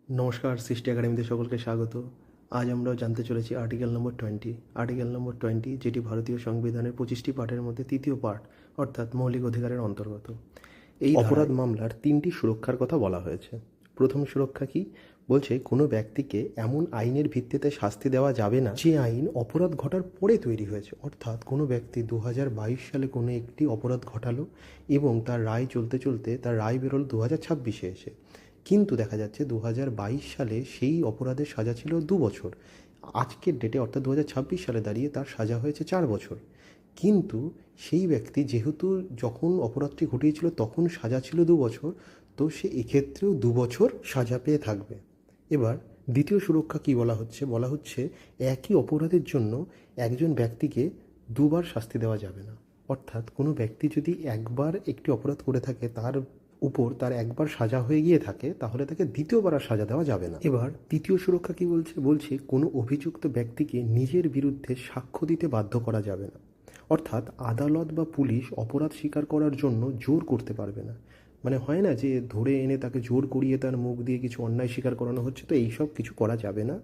নমস্কার, সৃষ্টি একাডেমিতে সকলকে স্বাগত। আজ আমরা জানতে চলেছি আর্টিকেল নম্বর 20। আর্টিকেল নম্বর 20, যেটি ভারতীয় সংবিধানের 25টি পার্টের মধ্যে তৃতীয় পার্ট, অর্থাৎ মৌলিক অধিকারের অন্তর্গত। এই অপরাধ মামলার 3টি সুরক্ষার কথা বলা হয়েছে। প্রথম সুরক্ষা কি বলছে? কোনো ব্যক্তিকে এমন আইনের ভিত্তিতে শাস্তি দেওয়া যাবে না যে আইন অপরাধ ঘটার পরে তৈরি হয়েছে। অর্থাৎ কোনো ব্যক্তি 2022 সালে কোনো একটি অপরাধ ঘটালো এবং তার রায় চলতে চলতে তার রায় বেরোল 2026-এ এসে, কিন্তু দেখা যাচ্ছে 2022 সালে সেই অপরাধের সাজা ছিল 2 বছর। আজকের ডেটে অর্থাৎ 2026 সালে দাঁড়িয়ে তার সাজা হয়েছে 4 বছর। কিন্তু সেই ব্যক্তি যেহেতু যখন অপরাধটি ঘটিয়েছিল তখন সাজা ছিল 2 বছর, তো সে এক্ষেত্রেও 2 বছর সাজা পেয়ে থাকবে। এবার দ্বিতীয় সুরক্ষা কি বলা হচ্ছে? বলা হচ্ছে একই অপরাধের জন্য একজন ব্যক্তিকে দুবার শাস্তি দেওয়া যাবে না। অর্থাৎ কোনো ব্যক্তি যদি একবার একটি অপরাধ করে থাকে, তার উপর তার একবার সাজা হয়ে গিয়ে থাকে, তাহলে তাকে দ্বিতীয়বার আর সাজা দেওয়া যাবে না। এবার তৃতীয় সুরক্ষা কি বলছে? বলছে কোনো অভিযুক্ত ব্যক্তিকে নিজের বিরুদ্ধে সাক্ষ্য দিতে বাধ্য করা যাবে না। অর্থাৎ আদালত বা পুলিশ অপরাধ স্বীকার করার জন্য জোর করতে পারবে না। মানে হয় না যে ধরে এনে তাকে জোর করিয়ে তার মুখ দিয়ে কিছু অন্যায় স্বীকার করানো হচ্ছে, তো এইসব কিছু করা যাবে না।